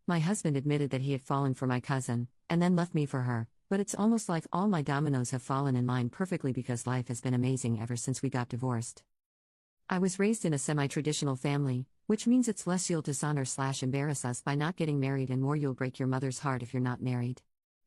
My husband admitted that he had fallen for my cousin, and then left me for her, but it's almost like all my dominoes have fallen in line perfectly because life has been amazing ever since we got divorced. I was raised in a semi-traditional family, which means it's less you'll dishonor/embarrass us by not getting married and more you'll break your mother's heart if you're not married.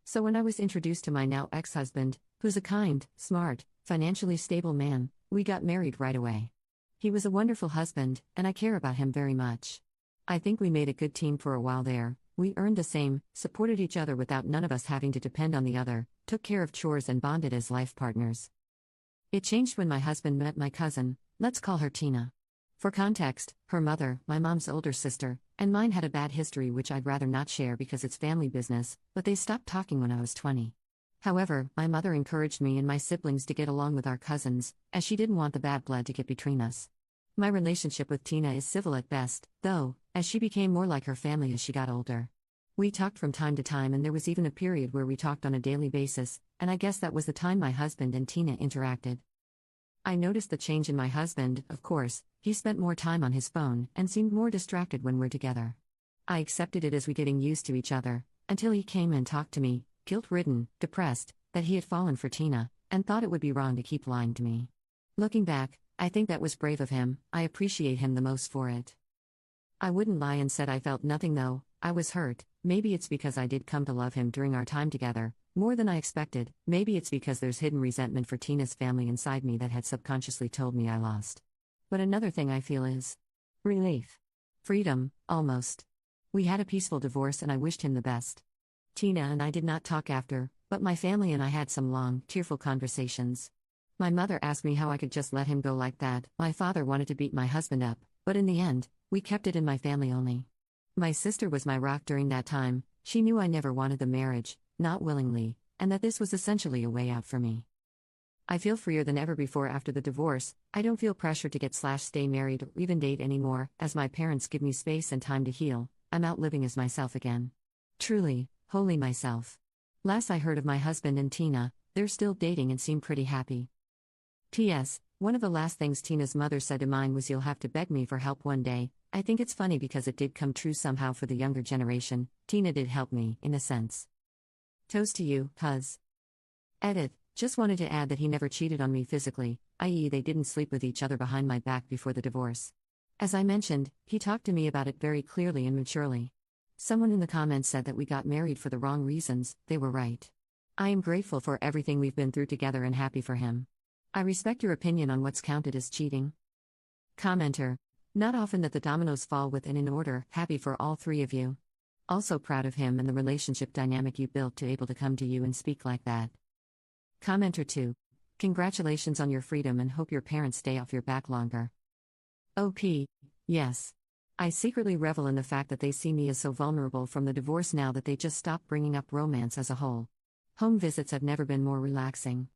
So when I was introduced to my now ex-husband, who's a kind, smart, financially stable man, we got married right away. He was a wonderful husband, and I care about him very much. I think we made a good team for a while there. We earned the same, supported each other without none of us having to depend on the other, took care of chores and bonded as life partners. It changed when my husband met my cousin, let's call her Tina. For context, her mother, my mom's older sister, and mine had a bad history which I'd rather not share because it's family business, but they stopped talking when I was 20. However, my mother encouraged me and my siblings to get along with our cousins, as she didn't want the bad blood to get between us. My relationship with Tina is civil at best, though, as she became more like her family as she got older. We talked from time to time, and there was even a period where we talked on a daily basis, and I guess that was the time my husband and Tina interacted. I noticed the change in my husband, of course. He spent more time on his phone and seemed more distracted when we're together. I accepted it as we getting used to each other, until he came and talked to me, guilt-ridden, depressed, that he had fallen for Tina, and thought it would be wrong to keep lying to me. Looking back, I think that was brave of him. I appreciate him the most for it. I wouldn't lie and said I felt nothing though. I was hurt. Maybe it's because I did come to love him during our time together, more than I expected. Maybe it's because there's hidden resentment for Tina's family inside me that had subconsciously told me I lost. But another thing I feel is relief. Freedom, almost. We had a peaceful divorce and I wished him the best. Tina and I did not talk after, but my family and I had some long, tearful conversations. My mother asked me how I could just let him go like that. My father wanted to beat my husband up, but in the end, we kept it in my family only. My sister was my rock during that time. She knew I never wanted the marriage, not willingly, and that this was essentially a way out for me. I feel freer than ever before after the divorce. I don't feel pressure to get/stay married or even date anymore, as my parents give me space and time to heal. I'm out living as myself again. Truly, wholly myself. Last I heard of my husband and Tina, they're still dating and seem pretty happy. P.S. One of the last things Tina's mother said to mine was, "You'll have to beg me for help one day." I think it's funny because it did come true somehow for the younger generation. Tina did help me, in a sense. Toast to you, cuz. Edit. Just wanted to add that he never cheated on me physically, i.e., they didn't sleep with each other behind my back before the divorce. As I mentioned, he talked to me about it very clearly and maturely. Someone in the comments said that we got married for the wrong reasons. They were right. I am grateful for everything we've been through together and happy for him. I respect your opinion on what's counted as cheating. Commenter. Not often that the dominoes fall with and in order. Happy for all three of you. Also proud of him and the relationship dynamic you built to able to come to you and speak like that. Commenter 2. Congratulations on your freedom and hope your parents stay off your back longer. OP. Yes. I secretly revel in the fact that they see me as so vulnerable from the divorce now that they just stopped bringing up romance as a whole. Home visits have never been more relaxing.